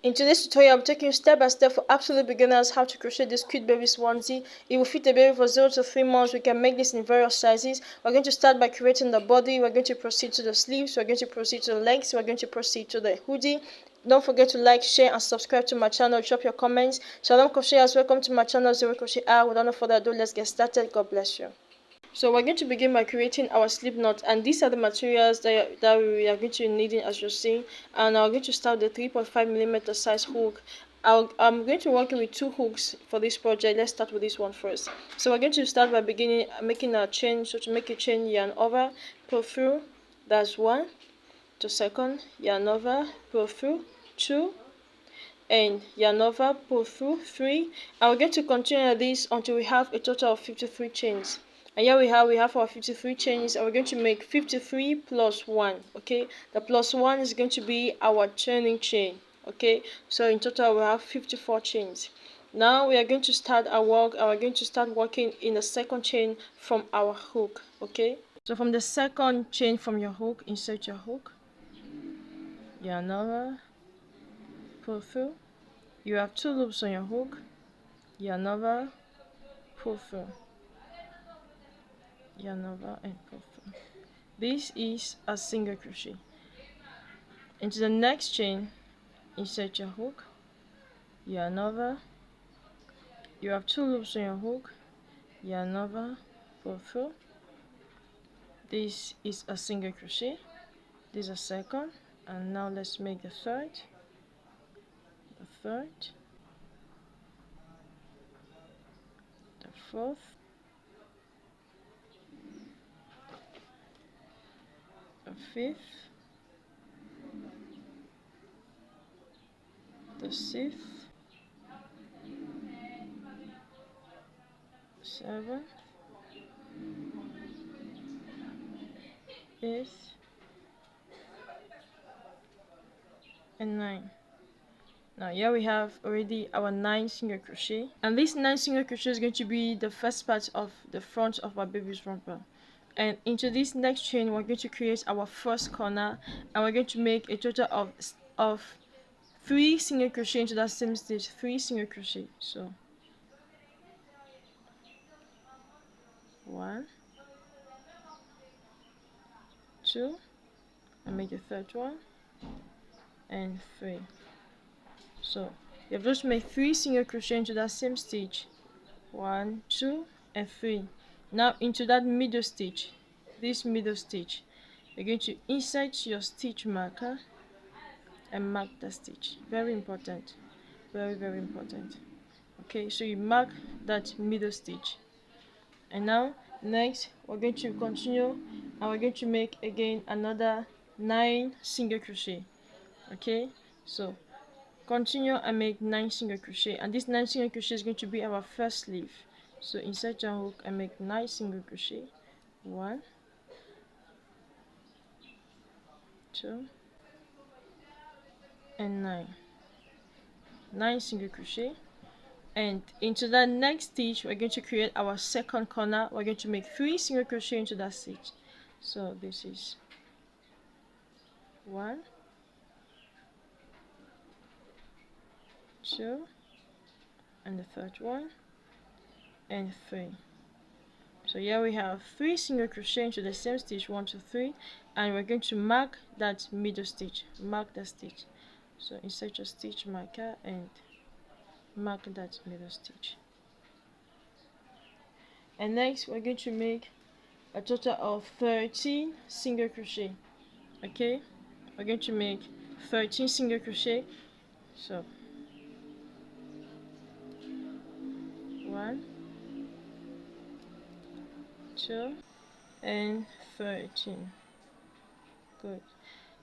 In today's tutorial, I'm taking you step by step for absolute beginners how to crochet this cute baby's onesie. It will fit a baby for 0 to 3 months. We can make this in various sizes. We're going to start by creating the body. We're going to proceed to the sleeves. We're going to proceed to the legs. We're going to proceed to the hoodie. Don't forget to like, share, and subscribe to my channel. Drop your comments. Shalom crocheters, welcome to my channel ZOE CROCHETR. Without no further ado, let's get started. God bless you. So we're going to begin by creating our slip knot, and these are the materials that we are going to be needing, as you're seeing. And I'm going to start the 3.5mm size hook. I'm going to work with 2 hooks for this project. Let's start with this one first. So we're going to start by beginning making a chain. So to make a chain, yarn over, pull through, that's 1, to second, yarn over, pull through, 2, and yarn over, pull through, 3. And we're going to continue this until we have a total of 53 chains. And here we have our 53 chains, and we're going to make 53 plus 1. Okay, the plus 1 is going to be our turning chain. Okay, so in total we have 54 chains. Now we are going to start our work, and we're going to start working in the second chain from our hook. Okay, so from the second chain from your hook, insert your hook, yarn over, pull through. You have 2 loops on your hook, yarn over, pull through, yarn over, and pull through. This is a single crochet. Into the next chain, insert your hook, yarn over. You have 2 loops on your hook, yarn over, pull through. This is a single crochet. This is a second, and now let's make the third, the fourth, the fifth, the sixth, 7th, 8th, and 9. Now here we have already our 9 single crochet, and this 9 single crochet is going to be the first part of the front of our baby's romper. And into this next chain, we're going to create our first corner, and we're going to make a total of 3 single crochet into that same stitch. 3 single crochet. So 1, 2, and make the third one, and 3. So you have just made 3 single crochet into that same stitch. 1, 2, and 3. Now into that middle stitch, this middle stitch, you're going to insert your stitch marker and mark the stitch. Very important, very important. Okay, so you mark that middle stitch, and now next we're going to continue, and we're going to make again another 9 single crochet. Okay, so continue and make 9 single crochet, and this 9 single crochet is going to be our first sleeve. So insert your hook and make 9 single crochet. 1, 2, and 9 single crochet. And into that next stitch, we're going to create our second corner. We're going to make 3 single crochet into that stitch. So this is 1, 2, and the third one, and 3. So here we have 3 single crochet into the same stitch, 1, 2, 3, and we're going to mark that middle stitch. Mark the stitch. So insert your stitch marker and mark that middle stitch. And next we're going to make a total of 13 single crochet. Okay, we're going to make 13 single crochet. So 1, 2, and 13. Good.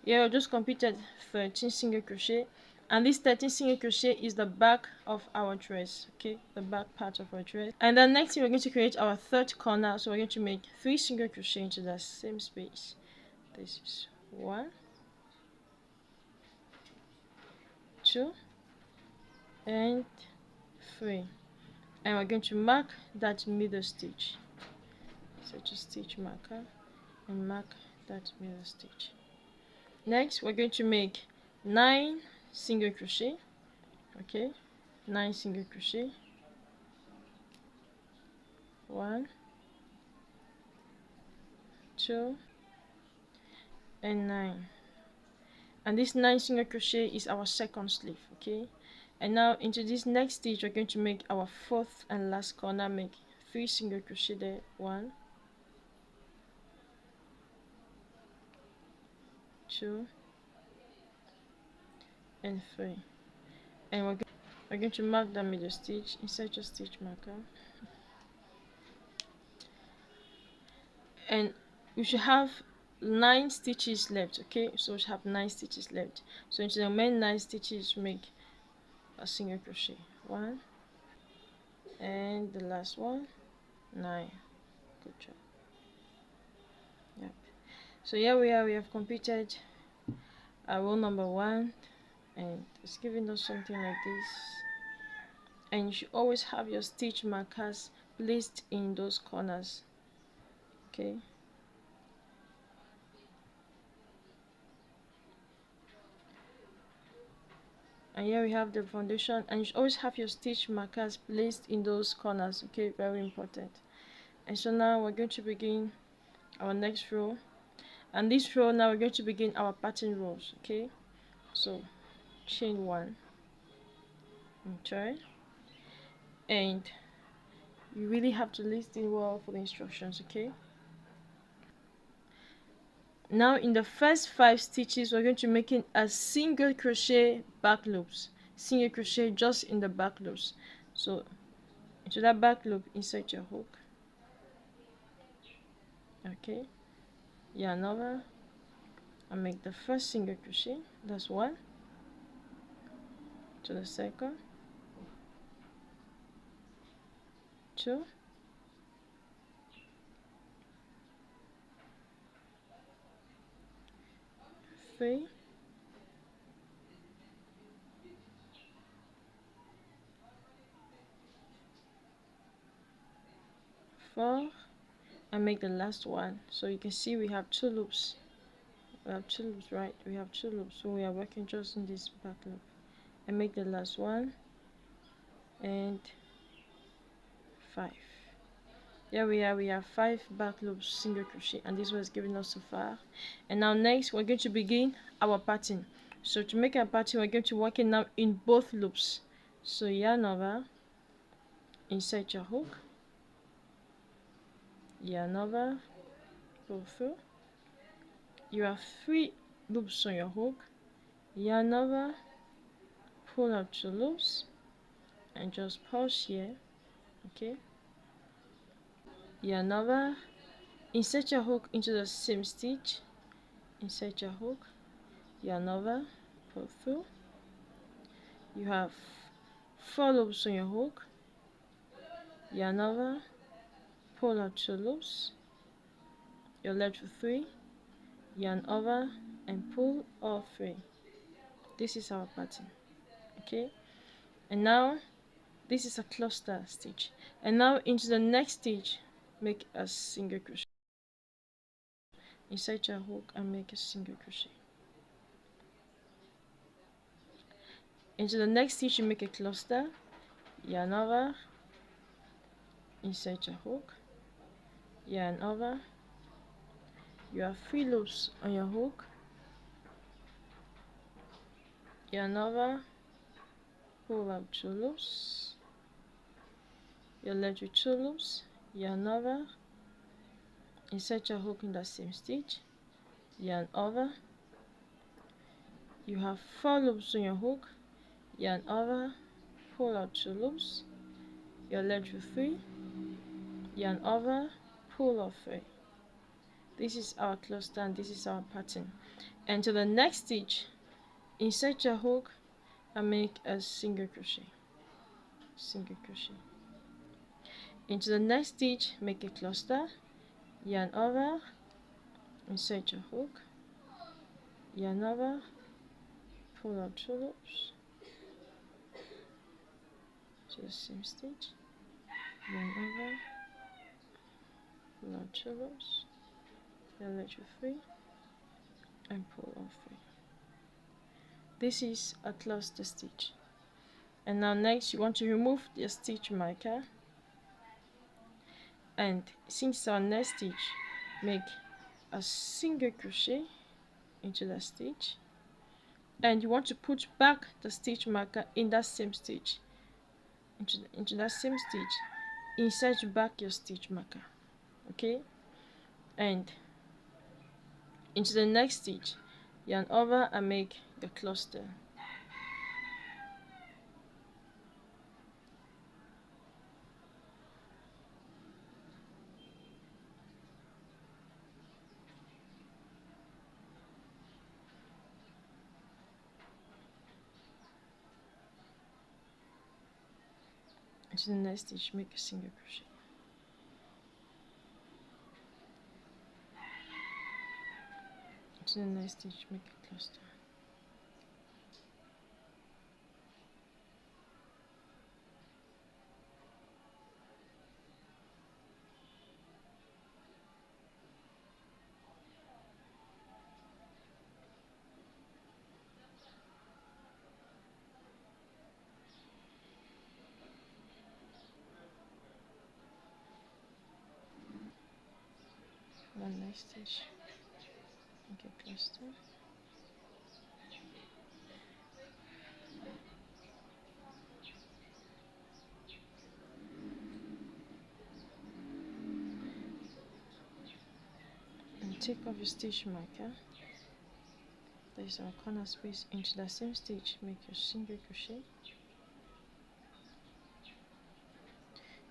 Yeah, I just completed 13 single crochet, and this 13 single crochet is the back of our dress. Okay, the back part of our dress. And then next we're going to create our third corner, so we're going to make 3 single crochet into that same space. This is 1, 2, and 3, and we're going to mark that middle stitch. So just stitch marker and mark that middle stitch. Next we're going to make 9 single crochet. Okay, 9 single crochet, 1, 2, and 9. And this 9 single crochet is our second sleeve. Okay, and now into this next stitch we're going to make our fourth and last corner. Make 3 single crochet there, 1, 2, and 3. And we're going to mark the middle stitch, insert your stitch marker, and we should have 9 stitches left. Okay, so we should have 9 stitches left. So into the main 9 stitches, make a single crochet, 1, and the last one, 9. Good job. Yep. So here we are, we have completed our row number 1, and it's giving us something like this. And you should always have your stitch markers placed in those corners. Okay, and here we have the foundation, and you should always have your stitch markers placed in those corners. Okay, very important. And so now we're going to begin our next row, and this row now we're going to begin our pattern rows. Okay, so chain 1, okay, and you really have to listen well for the instructions. Okay, now in the first 5 stitches we're going to make a single crochet back loops, single crochet just in the back loops. So into that back loop insert your hook. Okay, yarn over and make the first single crochet, that's 1, to the second, 2, 3, 4, and make the last one. So you can see we have 2 loops. We have 2 loops, right? We have 2 loops, so we are working just in this back loop. And make the last one, and 5. Here we are, we have 5 back loops single crochet, and this was giving us so far. And now next we're going to begin our pattern. So to make our pattern we're going to work it now in both loops. So yarn over, insert your hook, yarn over, pull through. You have 3 loops on your hook, yarn over, pull out 2 loops, and just pause here. Okay, yarn over, insert your hook into the same stitch, insert your hook, yarn over, pull through. You have 4 loops on your hook, yarn over, pull out 2 loops, you're left with 3, yarn over, and pull all 3. This is our pattern. Okay, and now this is a cluster stitch, and now into the next stitch make a single crochet, insert your hook and make a single crochet. Into the next stitch you make a cluster, yarn over, insert your hook, yarn over. You have 3 loops on your hook, yarn over, pull out 2 loops, you're left with 2 loops, yarn over, insert your hook in the same stitch, yarn over. You have 4 loops on your hook, yarn over, pull out 2 loops, you're left with 3, yarn over, pull off 3. This is our cluster and this is our pattern. And to the next stitch insert your hook and make a single crochet, single crochet. Into the next stitch make a cluster, yarn over, insert your hook, yarn over, pull out 2 loops to the same stitch, yarn over, pull out 2 loops, you're left with 3, and pull off 3. This is a cluster stitch. And now next you want to remove the stitch marker, and since our next stitch, make a single crochet into the stitch, and you want to put back the stitch marker in that same stitch, into that same stitch, insert back your stitch marker, okay, and into the next stitch, yarn over and make your cluster. Into the next stitch, make a single crochet. Into the next stitch, make a cluster. One next stitch, make a cluster. And take off your stitch marker. There is our corner space. Into the same stitch, make your single crochet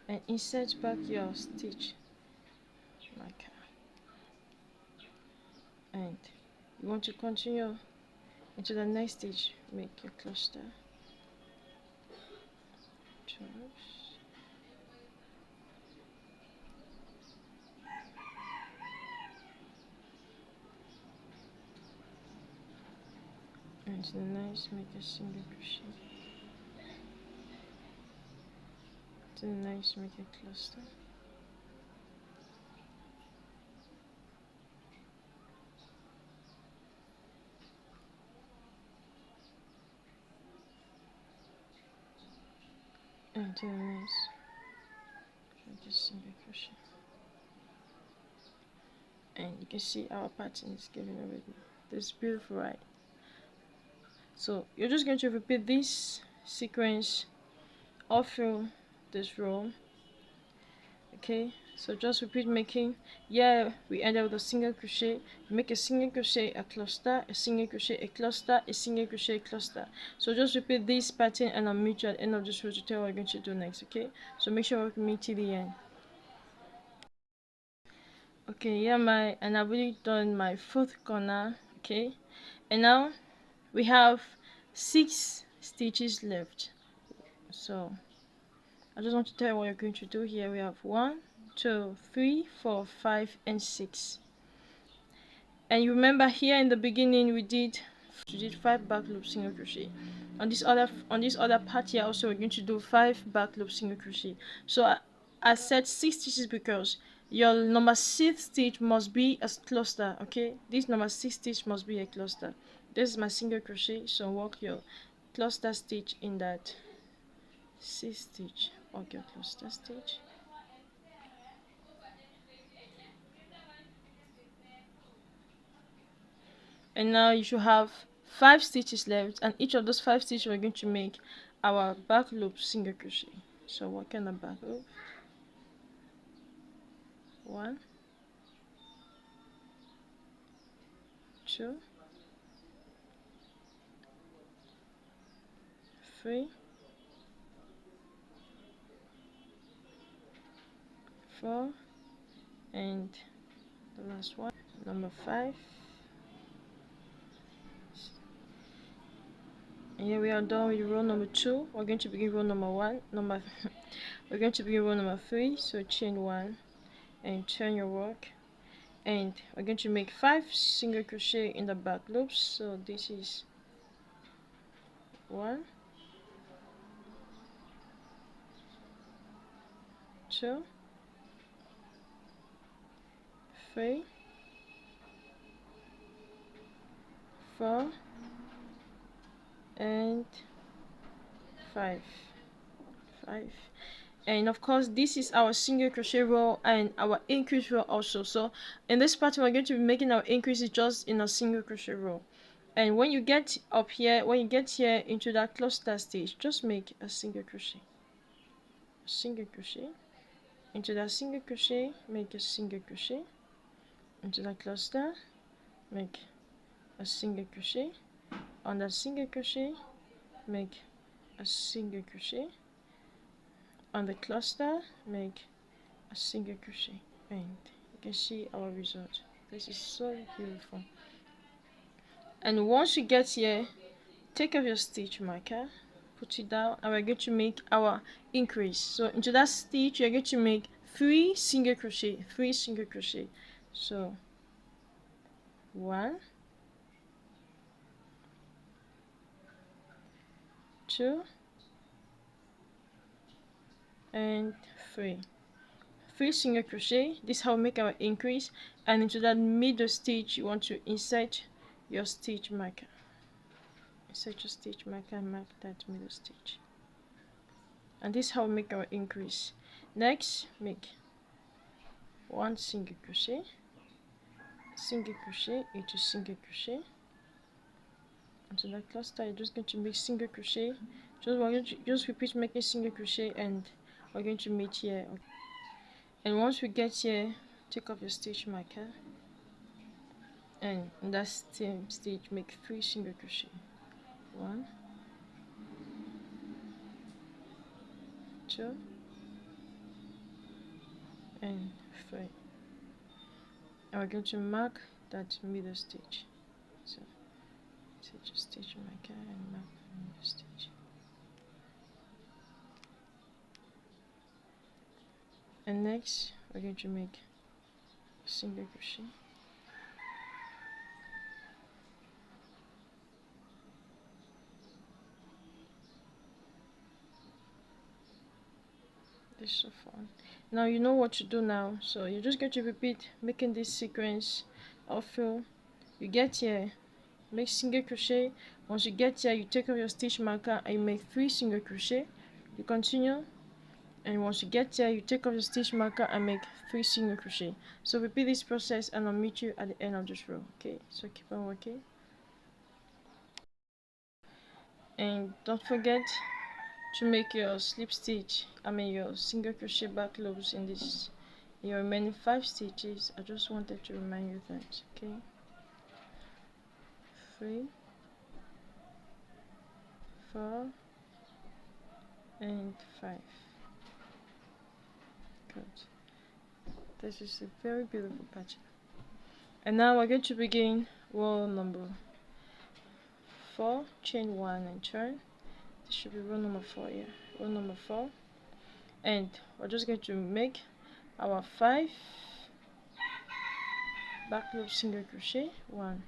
and insert back your stitch marker. And you want to continue into the next stitch, make your cluster. And to the next, make a single crochet. To the next, make a cluster. And to the next, make a single crochet. And you can see our pattern is getting already. This is beautiful, right? So you're just going to repeat this sequence all through this row. Okay, so just repeat making. Yeah, we end up with a single crochet. Make a single crochet, a cluster, a single crochet, a cluster, a single crochet, a cluster. So just repeat this pattern, and I'll meet you at the end of this row to tell what we're going to do next. Okay, so make sure we meet till the end. Okay, yeah, and I've already done my fourth corner. Okay, and now we have 6 stitches left. So I just want to tell you what you're going to do here. We have 1, 2, 3, 4, 5, and 6. And you remember here in the beginning we did 5 back loop single crochet. On this other part here also we're going to do 5 back loop single crochet. So I said 6 stitches because your number 6 stitch must be a cluster. Okay, this number 6 stitch must be a cluster. This is my single crochet, so work your cluster stitch in that 6 stitch. Work your cluster stitch. And now you should have 5 stitches left, and each of those 5 stitches we're going to make our back loop single crochet. So work on the back loop. 1, 2, 3, 4, and the last one, number 5. And here we are done with row number 2. We're going to begin row number 1. We're going to begin row number 3. So chain 1 and turn your work, and we're going to make 5 single crochet in the back loops. So this is 1, 2, 3, 4, and 5, 5. And of course this is our single crochet row and our increase row also. So in this pattern we're going to be making our increases just in a single crochet row. And when you get up here, when you get here into that cluster stage, just make a single crochet, into that single crochet, make a single crochet, into that cluster, make a single crochet, on that single crochet, make a single crochet, on the cluster, make a single crochet, and you can see our result. This is so beautiful. And once you get here, take off your stitch marker, put it down, and we're going to make our increase. So into that stitch you're going to make 3 single crochet, 3 single crochet. So 1, 2, and 3. 3 single crochet. This is how we make our increase. And into that middle stitch you want to insert your stitch marker. Insert your stitch marker and mark that middle stitch. And this is how we make our increase. Next, make 1 single crochet, single crochet into single crochet. Into that cluster you're just going to make single crochet. We're going to just repeat making single crochet, and we're going to meet here. And once we get here, take off your stitch marker, and in that same stitch make 3 single crochet. 1, 2, and 3. And we're going to mark that middle stitch. So take your stitch marker and mark the middle stitch. And next we're going to make a single crochet, this is so fun. Now you know what to do now, so you're just going to repeat making this sequence until you get here, make single crochet. Once you get here you take off your stitch marker and you make 3 single crochet, you continue, and once you get here you take off your stitch marker and make 3 single crochet. So repeat this process and I'll meet you at the end of this row. Okay, so keep on working, and don't forget to make your slip stitch, your single crochet back loops in this, your remaining 5 stitches. I just wanted to remind you that. Okay, 3, 4, and 5. Good. This is a very beautiful pattern. And now we're going to begin row number 4, chain 1 and turn. This should be row number 4 here. Row number 4, and we're just going to make our 5 back loop single crochet. 1,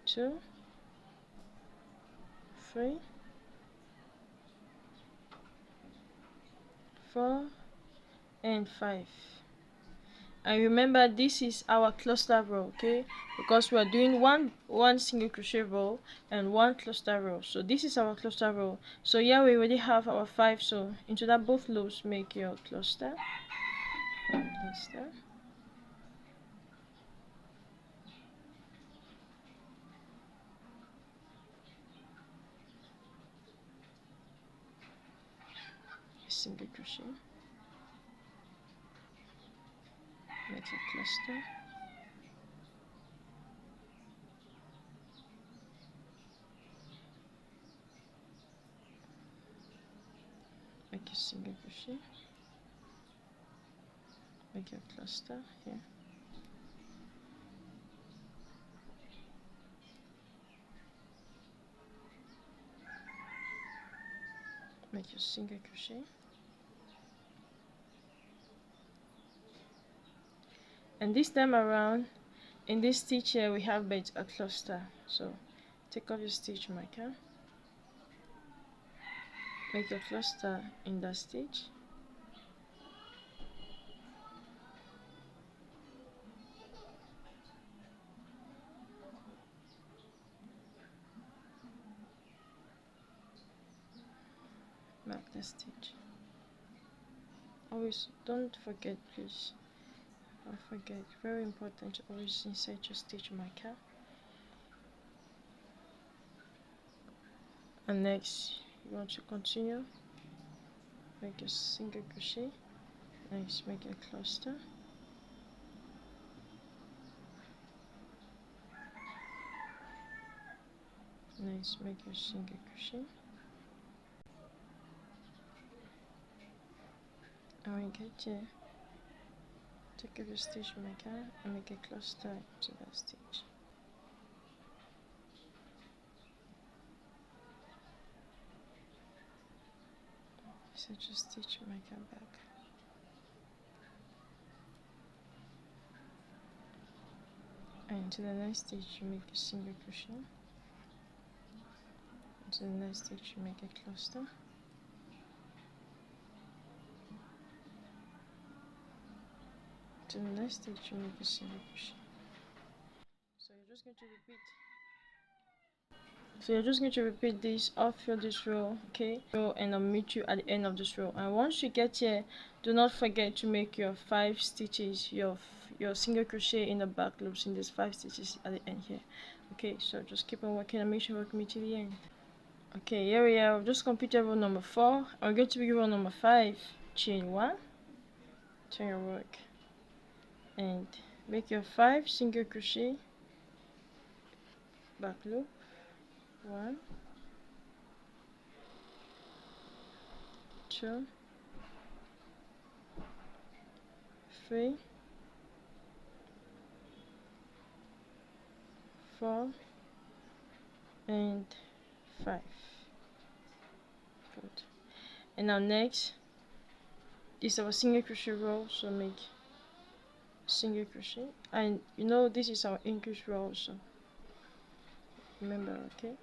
2, 3, 4, and 5. And remember this is our cluster row, okay, because we are doing one single crochet row and 1 cluster row. So this is our cluster row. So here we already have our 5, so into that both loops make your cluster, single crochet, make a cluster, make a single crochet, make a cluster here, make your single crochet, and this time around in this stitch here we have but a cluster. So take off your stitch marker, make a cluster in that stitch, mark the stitch. Always don't forget, please. Don't forget, very important to always insert your stitch marker. And next you want to continue, make a single crochet. Next make a cluster. Next make a single crochet. And when you get here, take off your stitch marker and make a cluster to that stitch. So just stitch marker back. And to the next stitch you make a single crochet. And to the next stitch you make a cluster. To the next stitch you make a single crochet. So you're just going to repeat this all through this row, okay? And I'll meet you at the end of this row. And once you get here, do not forget to make your 5 stitches, your single crochet in the back loops in these 5 stitches at the end here. Okay, so just keep on working and make sure you work me till the end. Okay, here we are. We've just completed row number 4. I'm going to begin row number 5. Chain 1, turn your work, and make your 5 single crochet, back loop, 1, 2, 3, 4, and 5. Good. And now next is our single crochet row, so make single crochet, and you know this is our increase row also, remember, okay?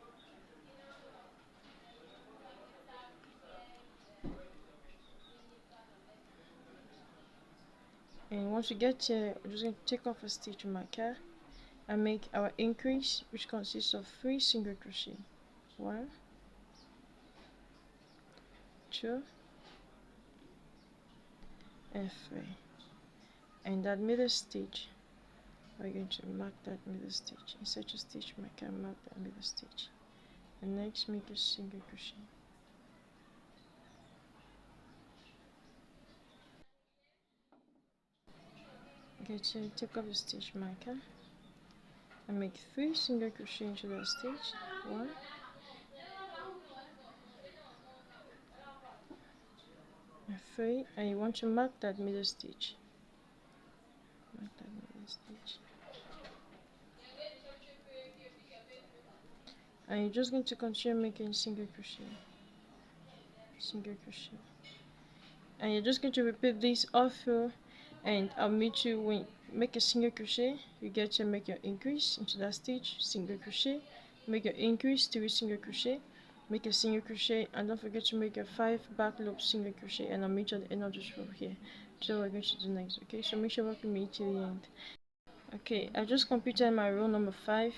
And once you get here, we're just going to take off a stitch marker and make our increase, which consists of 3 single crochet, 1, 2, and 3. And that middle stitch, we're going to mark that middle stitch, insert your stitch marker and mark that middle stitch, and next make a single crochet. Okay, so take off the stitch marker and make 3 single crochet into that stitch, 1, and 3, and you want to mark that middle stitch. Mark that middle stitch. And you're just going to continue making single crochet, single crochet, and you're just going to repeat this all through, and I'll meet you when you make a single crochet. You get to make your increase into that stitch, single crochet, make your increase, 3 single crochet, make a single crochet, and don't forget to make your 5 back loop single crochet, and I'll meet you at the end of this row here. So we're going to do next, okay? So make sure you work with me till the end. Okay, I just completed my row number 5.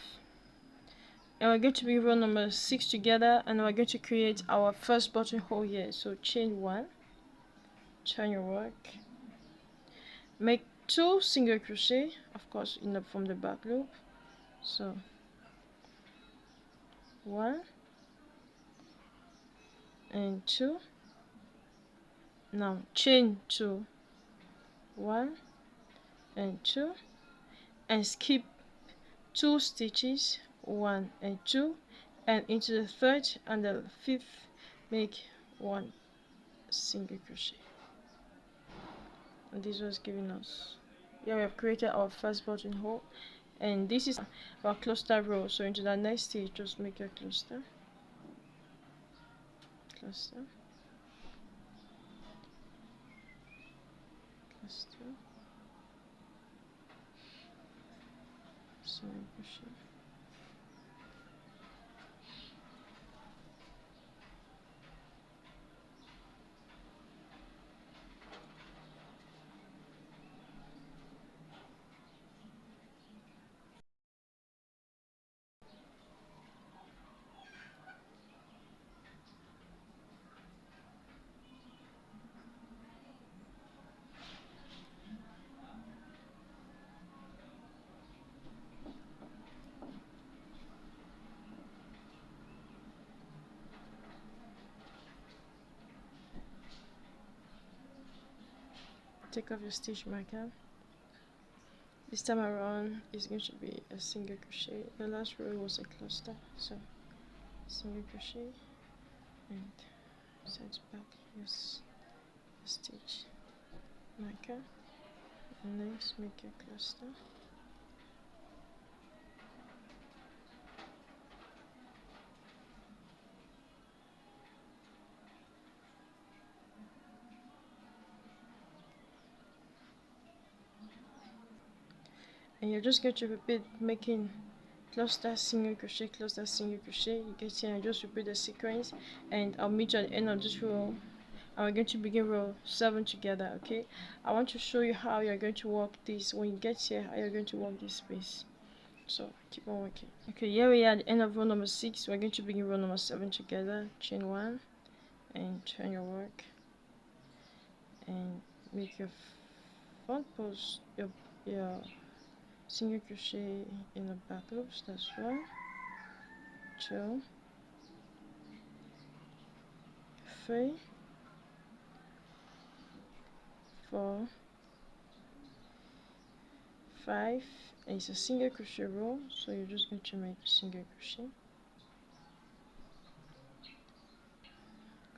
And we're going to be row number 6 together, and we're going to create our first buttonhole here. So chain 1, turn your work, make 2 single crochet, of course from the back loop. So 1 and 2. Now chain 2, 1 and 2, and skip 2 stitches, 1 and 2, and into the 3rd and the 5th make 1 single crochet. And this was giving us, yeah, we have created our first buttonhole, and this is our cluster row. So into the next stitch, just make a cluster, cluster, cluster, single crochet. take off your stitch marker. This time around is going to be a single crochet. The last row was a cluster, so single crochet and set back your stitch marker, and next make your cluster. And you're just going to repeat making cluster, single crochet, cluster, single crochet. You get here and just repeat the sequence, and I'll meet you at the end of this row, and we're going to begin row 7 together. Okay, I want to show you how you're going to work this when you get here, how you're going to work this space. So keep on working. Okay, here we are at the end of row number 6. We're going to begin row number 7 together. Chain 1 and turn your work and make your front post, your single crochet in the back loops. That's 1, 2, 3, 4, 5, and it's a single crochet row, so you're just going to make a single crochet.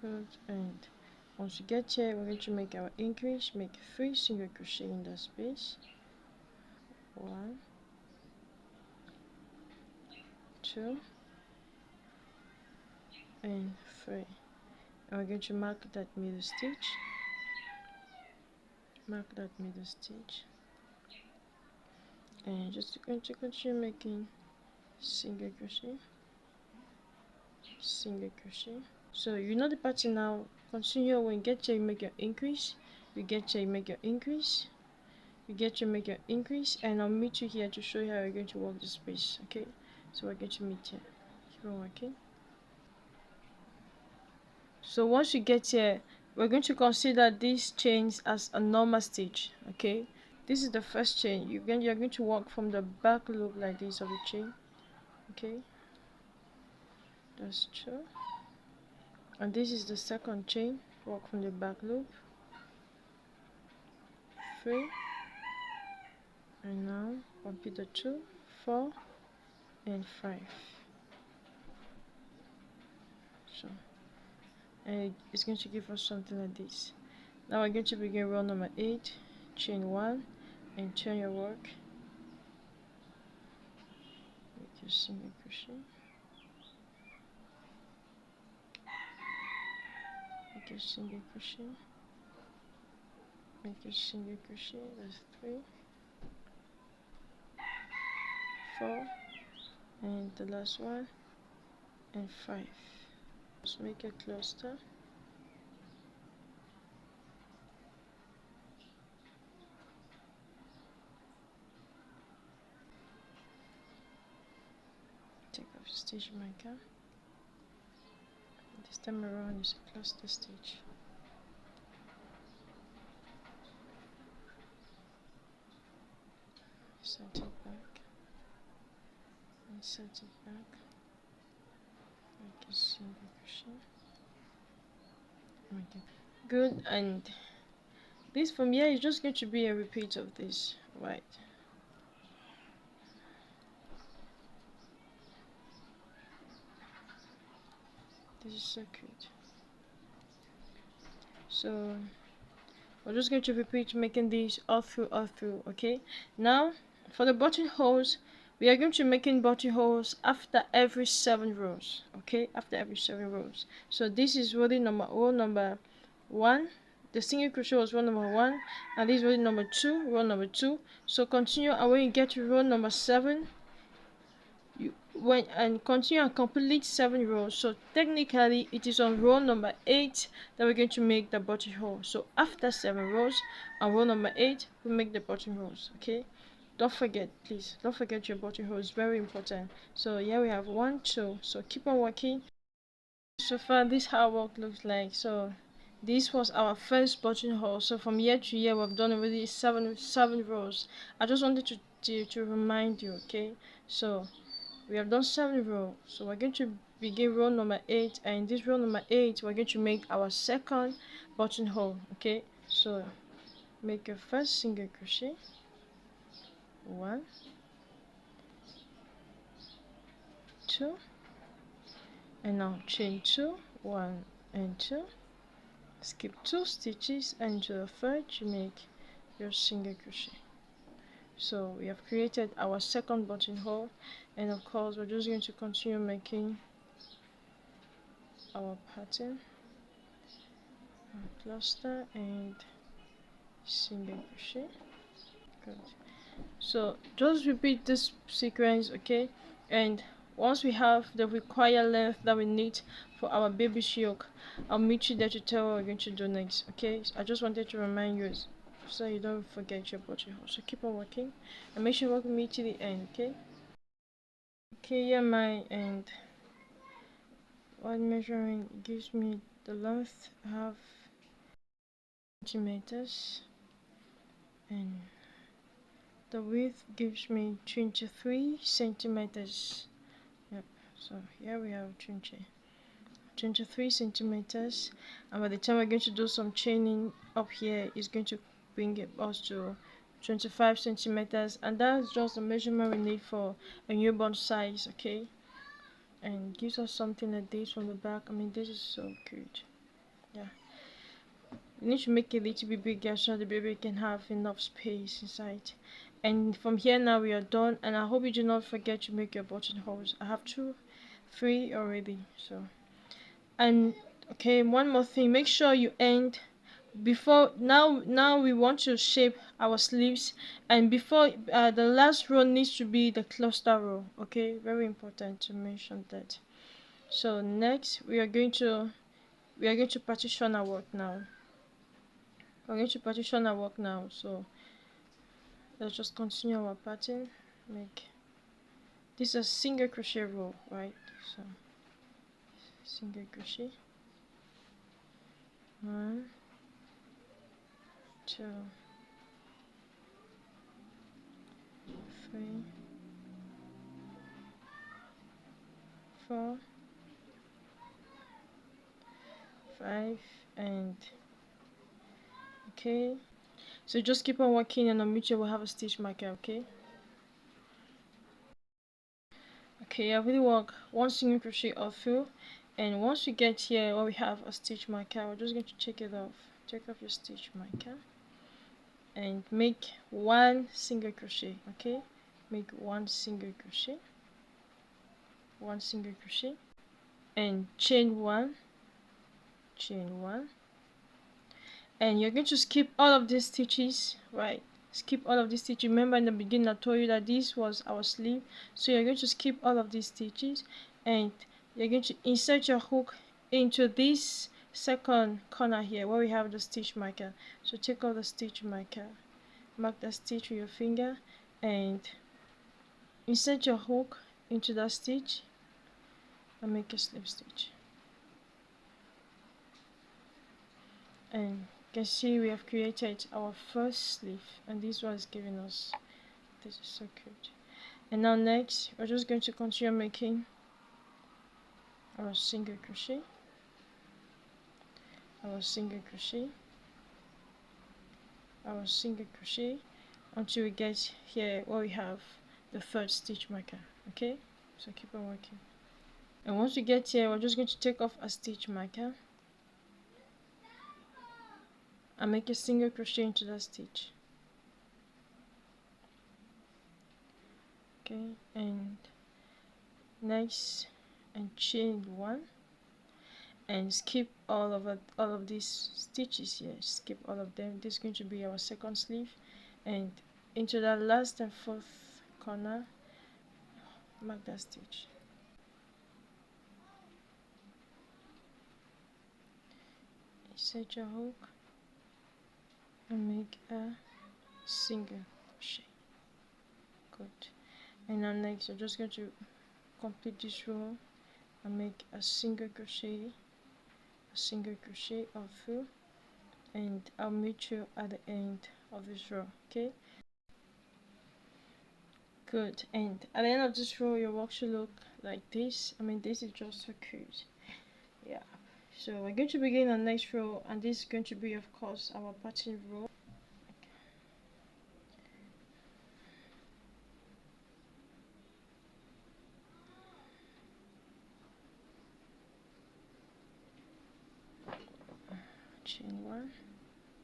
Good. And once you get here, we're going to make our increase. Make 3 single crochet in that space. 1, 2, and 3. And we're going to mark that middle stitch. Mark that middle stitch. And just going to continue making single crochet, single crochet. So you know the pattern now. Continue. When you get here, you make your increase. You get here, you make your increase. You get here, make your increase, and I'll meet you here to show you how you're going to work the space. Okay, so we're going to meet here. Keep on working. So once you get here, we're going to consider these chains as a normal stitch. Okay, this is the first chain. You're going to work from the back loop like this of the chain. Okay, that's 2. And this is the second chain. Work from the back loop. 3. And now repeat the 2, 4, and 5. So, and it's going to give us something like this. Now we're going to begin row number 8. Chain 1 and turn your work. Make your single crochet. Make your single crochet. Make your single crochet. That's 3, 4, and the last one, and 5. Just make a cluster. Take off the stitch marker. This time around is a cluster stitch. Set it back and set it back. Make a single crochet. Okay. Good. And this from here is just going to be a repeat of this, right? This is so cute. So we're just going to repeat making these all through, okay? Now for the buttonholes, we are going to making buttonholes after every 7 rows, okay? After every 7 rows. So this is row number 1. The single crochet was row number 1, and this is row number 2, row number 2. So continue, and when you get to row number 7, continue and complete 7 rows. So technically it is on row number 8 that we're going to make the buttonhole. So after 7 rows on row number 8 we make the buttonholes. Okay, don't forget, please don't forget your buttonhole. It's very important. So here we have 1, 2. So keep on working. So far this is how work looks like. So this was our first buttonhole. So from year to year we've done already 7 rows. I just wanted to remind you. Okay, so we have done 7 rows, so we're going to begin row number 8, and in this row number 8 we're going to make our second buttonhole. Okay, so make your first single crochet, 1, 2, and now chain 2, 1 and 2, skip 2 stitches, and into the third you make your single crochet. So we have created our second buttonhole, and of course we're just going to continue making our pattern, cluster and single crochet. Good. So just repeat this sequence, okay? And once we have the required length that we need for our baby's yoke, I'll meet you there to tell what we're going to do next, okay? So I just wanted to remind you so you don't forget your buttonhole. So keep on working and make sure you work with me to the end, okay? Okay, yeah, my end. One measuring gives me the length of centimeters, and the width gives me 23 centimeters. Yep, so here we have 23 centimeters, and by the time we're going to do some chaining up here, it's going to bring it us to 25 centimeters, and that's just the measurement we need for a newborn size, okay? And gives us something like this from the back. I mean, this is so good. Yeah, you need to make it a little bit bigger so the baby can have enough space inside. And from here now we are done, and I hope you do not forget to make your buttonholes. I have 3 already. So, and okay, one more thing, make sure you end before now we want to shape our sleeves, and before the last row needs to be the cluster row, okay? Very important to mention that. So next we are going to partition our work now. So let's just continue our pattern. Make this a single crochet row, right? So single crochet, 1, 2, 3, 4, 5, and okay. So just keep on working, and I'll meet you. We'll have a stitch marker, okay? Okay, I really work 1 single crochet all through, and once we get here where we have a stitch marker, we're just going to take it off. Take off your stitch marker and make 1 single crochet, okay? Make 1 single crochet, 1 single crochet, and chain 1, and you're going to skip all of these stitches, right? Skip all of these stitches. Remember in the beginning I told you that this was our sleeve, so you're going to skip all of these stitches, and you're going to insert your hook into this second corner here where we have the stitch marker. So take out the stitch marker, mark that stitch with your finger, and insert your hook into that stitch and make a slip stitch. And you can see we have created our first sleeve, and this one is giving us, this is so cute. And now next we're just going to continue making our single crochet, until we get here where we have the third stitch marker, okay? So keep on working, and once we get here we're just going to take off a stitch marker and make a single crochet into that stitch, okay? And next, and chain 1, and skip all of these stitches here. Skip all of them. This is going to be our second sleeve, and into that last and fourth corner mark that stitch. Insert your hook and make a single crochet. Good. And now next I'm just going to complete this row and make a single crochet all through, and I'll meet you at the end of this row, okay? Good. And at the end of this row your work should look like this. I mean, this is just so cute. Yeah, so we're going to begin our next row, and this is going to be of course our pattern row, chain 1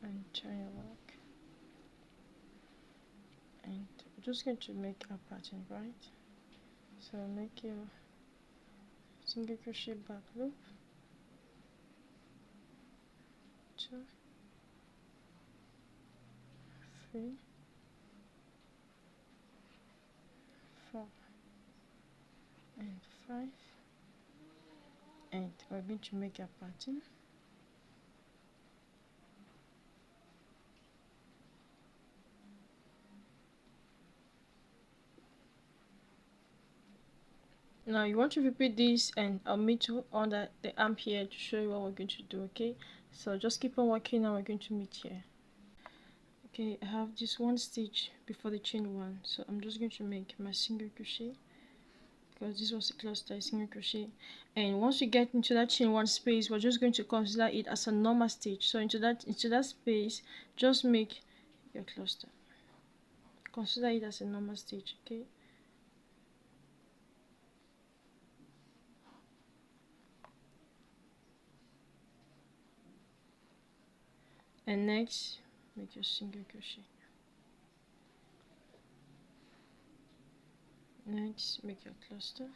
and turn your work, and we're just going to make a pattern, right? So make your single crochet back loop, 2, 3, 4 and 5, and we're going to make a pattern. Now you want to repeat this, and I'll meet you under the arm here to show you what we're going to do, okay? So just keep on working and we're going to meet here. Okay, I have this one stitch before the chain 1, so I'm just going to make my single crochet, because this was a cluster single crochet. And once we get into that chain 1 space, we're just going to consider it as a normal stitch. So into that space, just make your cluster. Consider it as a normal stitch, okay? And next, make your single crochet. Next, make your cluster.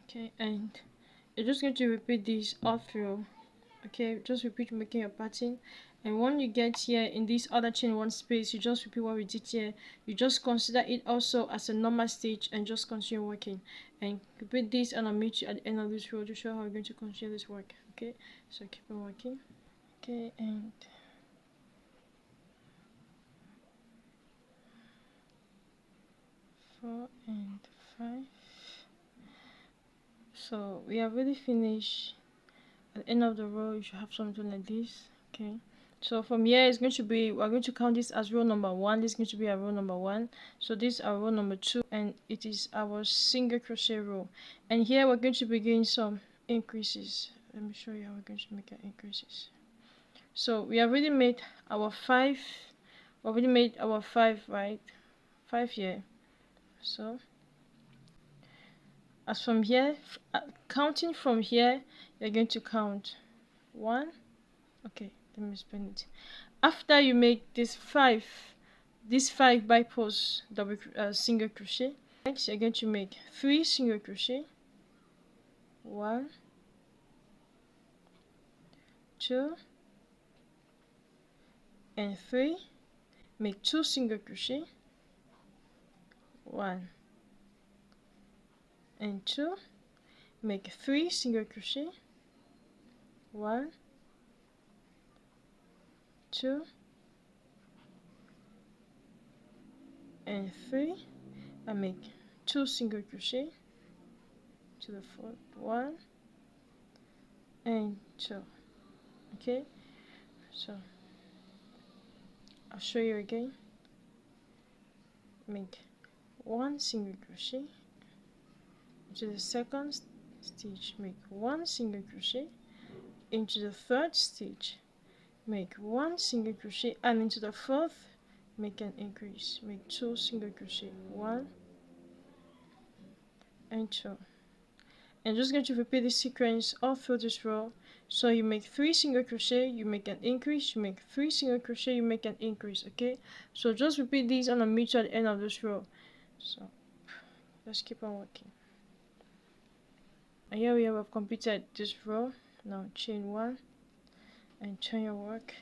Okay, and you're just going to repeat this all through. Okay, just repeat making your pattern, and when you get here in this other chain 1 space, you just repeat what we did here. You just consider it also as a normal stitch and just continue working, and repeat this, and I'll meet you at the end of this row to show how we're going to continue this work. Okay, so keep on working. Okay, and 4 and 5. So we have really finished. At the end of the row, you should have something like this. Okay, so from here it's going to be, we're going to count this as row number 1. This is going to be our row number 1. So this is our row number 2, and it is our single crochet row. And here we're going to begin some increases. Let me show you how we're going to make our increases. So we have already made our 5. We already made our 5, right? 5 here. So as from here, counting from here, you're going to count 1. Okay, let me spin it. After you make this 5 by-post double single crochet, next you're going to make 3 single crochet, 1, 2 and 3, make 2 single crochet, 1 and 2, make 3 single crochet, 1, 2 and 3, and make 2 single crochet to the fourth, 1 and 2. Okay, so I'll show you again. Make 1 single crochet into the second stitch, make 1 single crochet into the third stitch, make 1 single crochet, and into the fourth make an increase, make 2 single crochet, 1 and 2. And just going to repeat this sequence all through this row. So you make 3 single crochet, you make an increase, you make 3 single crochet, you make an increase. Okay, so just repeat these, and I'll meet you at the end of this row. So let's keep on working. And here we have completed this row. Now chain 1 and turn your work,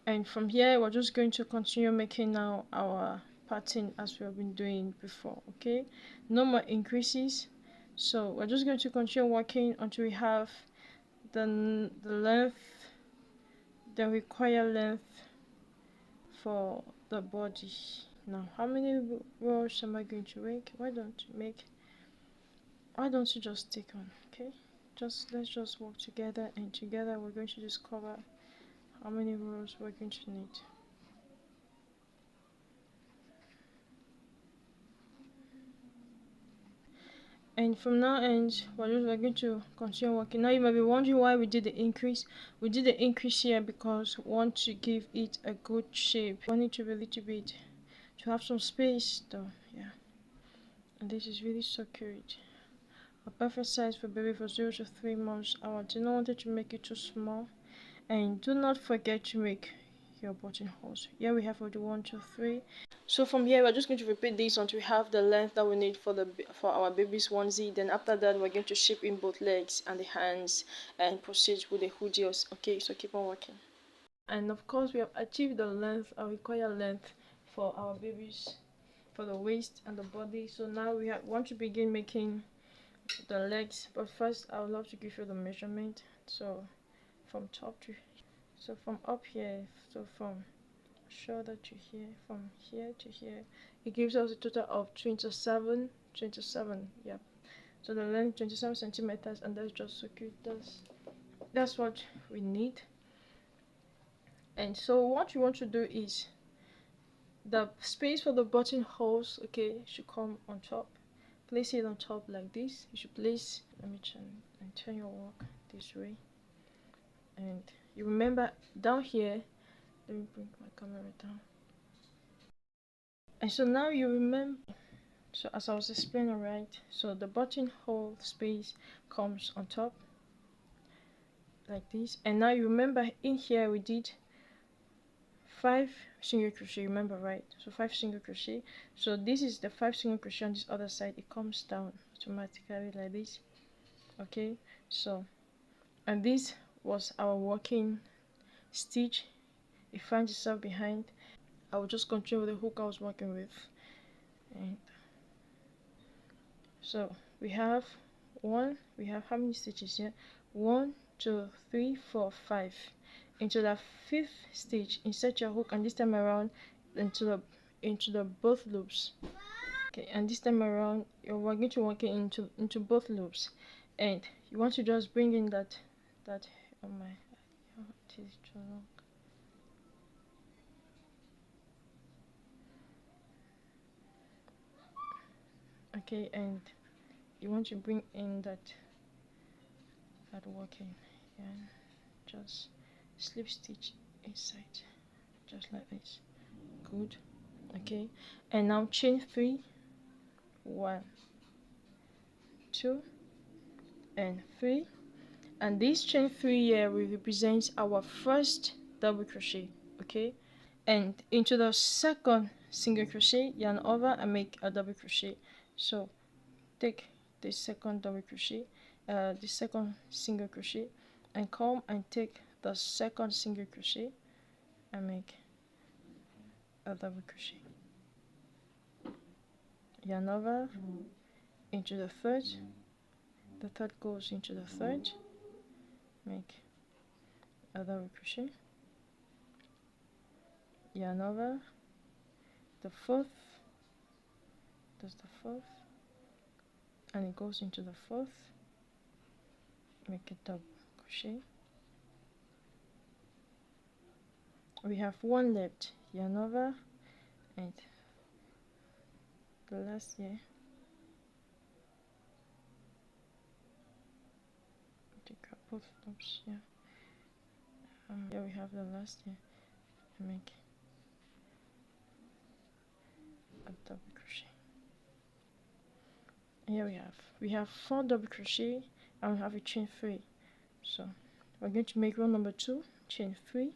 and from here we're just going to continue making now our pattern as we have been doing before. Okay, no more increases. So we're just going to continue working until we have the length, the required length for the body. Now how many rows am I going to make? Why don't you just stick on? Okay, let's just work together, and together we're going to discover how many rows we're going to need. And from now on, we're going to continue working. Now you might be wondering why we did the increase. We did the increase here because we want to give it a good shape. We want it to be a little bit, to have some space though, yeah. And this is really so cute. A perfect size for baby for 0 to 3 months. I do not want it to make it too small. And do not forget to make your buttonholes. Here we have for the 1, 2, 3. So from here we're just going to repeat this until we have the length that we need for our baby's onesie. Then after that we're going to shape in both legs and the hands and proceed with the hoodie. Okay, so keep on working. And of course we have achieved the length, our required length for our babies, for the waist and the body. So now we want to begin making the legs, but first I would love to give you the measurement. So from top to, so from up here, so from shoulder to here, from here to here, it gives us a total of 27, yeah. So the length 27 centimeters, and that's just so cute. That's what we need. And so what you want to do is the space for the buttonholes, okay, should come on top. Place it on top like this. You should place, let me turn your work this way. And you remember down here, let me bring my camera down. And so now you remember, so as I was explaining, right, so the buttonhole space comes on top like this. And now you remember in here we did 5 single crochet, remember, right? So 5 single crochet. So this is the 5 single crochet on this other side. It comes down automatically like this. Okay, so, and this was our working stitch. It finds itself behind. I will just continue with the hook I was working with. And so we have how many stitches here? 1, 2, 3, 4, 5. Into the 5th stitch, insert your hook, and this time around into the both loops. Okay, and this time around you're going to work it into both loops, and you want to just bring in that oh my, it is too long. Okay, and you want to bring in that working, and just slip stitch inside just like this. Good. Okay, and now chain 3, 1, 2 and 3, and this chain 3 here will represent our first double crochet. Okay, and into the second single crochet, yarn over and make a double crochet. So take the second double crochet, the second single crochet, and come and take the second single crochet and make a double crochet. Yarn over into the third goes into the third, make a double crochet, yarn over the fourth, that's the fourth, and it goes into the fourth, make a double crochet. We have 1 left, yarn over, and the last here, take out both loops, yeah. Here we have the last here, make a double crochet. Here we have 4 double crochet, and we have a chain 3. So we're going to make row number 2, chain 3,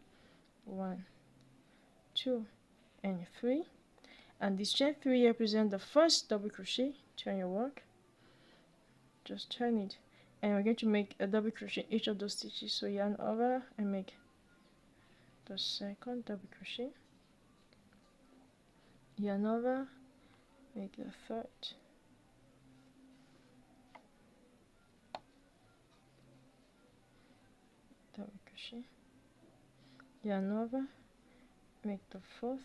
1, 2 and 3, and this chain 3 represents the first double crochet. Turn your work, just turn it, and we're going to make a double crochet each of those stitches. So yarn over and make the second double crochet, yarn over, make the third, double crochet, yarn over, make the fourth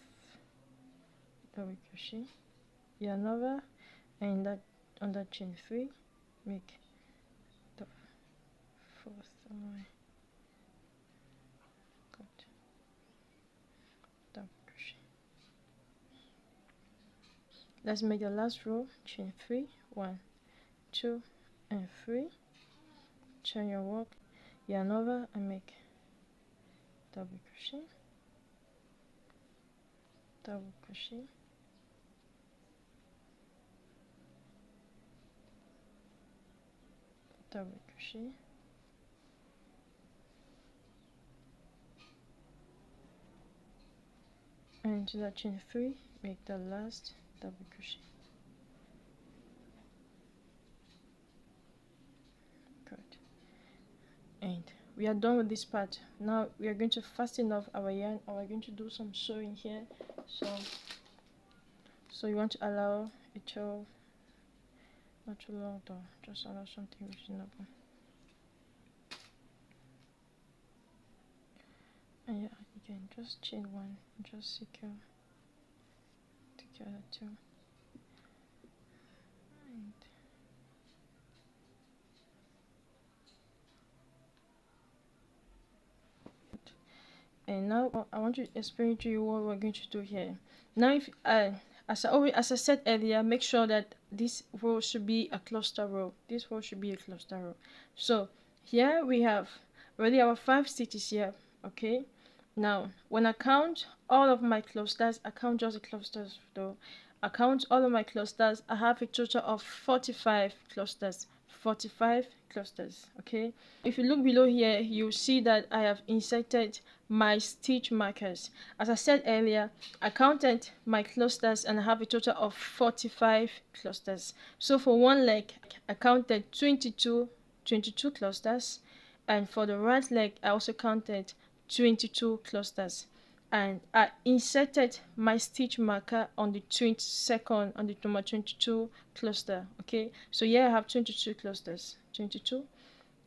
double crochet, yarn over, and that on that chain 3 make the fourth, double crochet. Let's make the last row, chain 3, 1, 2 and 3, turn your work, yarn over and make double crochet, double crochet, double crochet, and into that chain 3, make the last double crochet. Good. And we are done with this part. Now we are going to fasten off our yarn, and we're going to do some sewing here. So you want to allow it to, not too long though, just allow something reasonable. And yeah, you can just chain 1, just secure the 2. And now I want to explain to you what we're going to do here. Now, if as I said earlier, make sure that this row should be a cluster row. This row should be a cluster row. So here we have already our 5 stitches here. Okay. Now when I count all of my clusters, I count just the clusters though. I count all of my clusters. I have a total of 45 clusters. 45 clusters. Okay, if you look below here, you see that I have inserted my stitch markers. As I said earlier, I counted my clusters and I have a total of 45 clusters. So for one leg, I counted 22 clusters, and for the right leg, I also counted 22 clusters, and I inserted my stitch marker on the 22nd, on the number 22 cluster. Okay, so here I have 22 clusters, 22,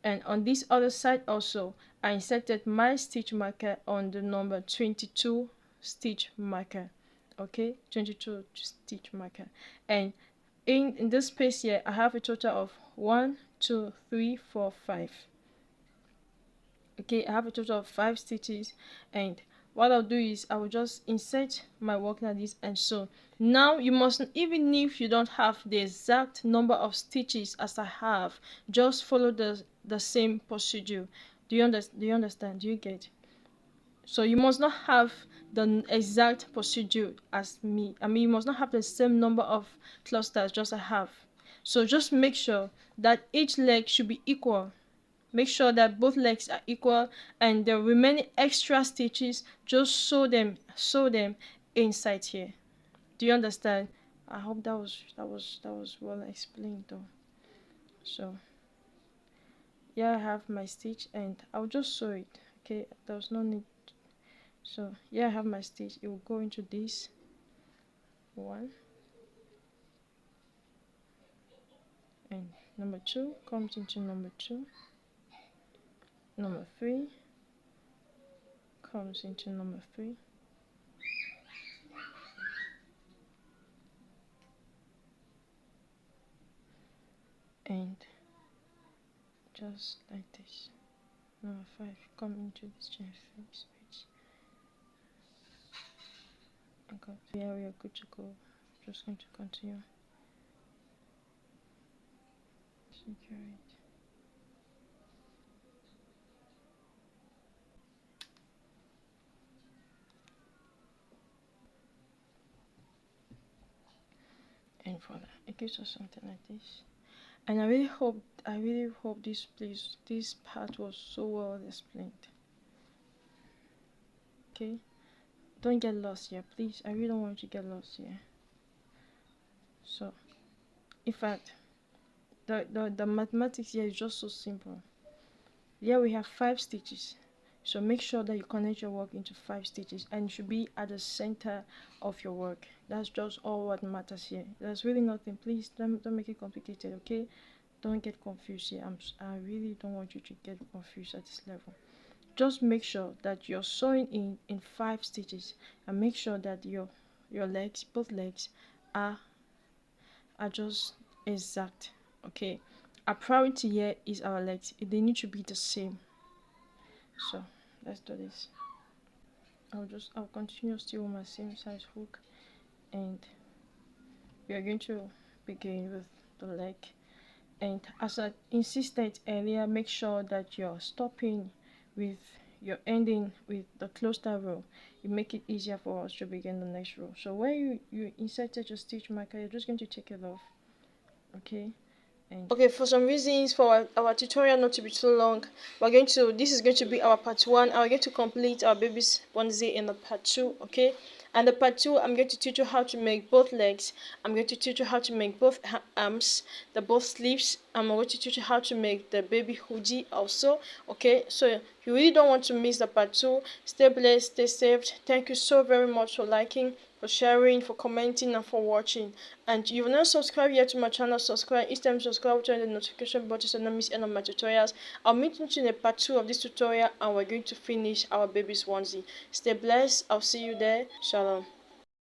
and on this other side also I inserted my stitch marker on the number 22 stitch marker. Okay, 22 stitch marker, and in this space here I have a total of 1 2 3 4 5. Okay, I have a total of 5 stitches, and what I'll do is I will just insert my work like this, and so now you must, even if you don't have the exact number of stitches as I have, just follow the same procedure. Do you understand? Do you get? So you must not have the exact procedure as me. I mean, you must not have the same number of clusters just I have. So just make sure that each leg should be equal. Make sure that both legs are equal, and the remaining extra stitches, just sew them inside here. Do you understand? I hope that was well explained though. So yeah, I have my stitch and I'll just sew it. Okay, there's no need. So yeah, I have my stitch. It will go into this one, and number 2 comes into number 2. Number 3 comes into number 3. And just like this. Number 5 come into this chain 3 space. Okay, yeah, we are good to go. Just going to continue. Secure it. And voila, it gives us something like this. And I really hope this part was so well explained. Okay, don't get lost here, please. I really don't want you to get lost here. So in fact, the mathematics here is just so simple. Here we have 5 stitches, so make sure that you connect your work into 5 stitches, and it should be at the center of your work. That's just all what matters here. There's really nothing. Please don't make it complicated. Okay, don't get confused here. I really don't want you to get confused at this level. Just make sure that you're sewing in 5 stitches, and make sure that your legs, both legs, are just exact. Okay, our priority here is our legs. They need to be the same. So let's do this. I'll continue still with my same size hook, and we are going to begin with the leg. And as I insisted earlier, make sure that you're stopping with your ending with the cluster row. It make it easier for us to begin the next row. So where you inserted your stitch marker, you're just going to take it off. Okay. Okay, for some reasons, for our tutorial not to be too long, this is going to be our part 1, and we're going to complete our baby's onesie in the part 2. Okay, and the part 2, I'm going to teach you how to make both legs. I'm going to teach you how to make both arms, both sleeves. I'm going to teach you how to make the baby hoodie also. Okay, so if you really don't want to miss the part 2, stay blessed, stay safe. Thank you so very much for liking, for sharing, for commenting, and for watching. And if you've not subscribed yet to my channel, subscribe. Each time you subscribe, turn the notification button so you don't miss any of my tutorials. I'll meet you in a part 2 of this tutorial, and we're going to finish our baby's onesie. Stay blessed. I'll see you there. Shalom.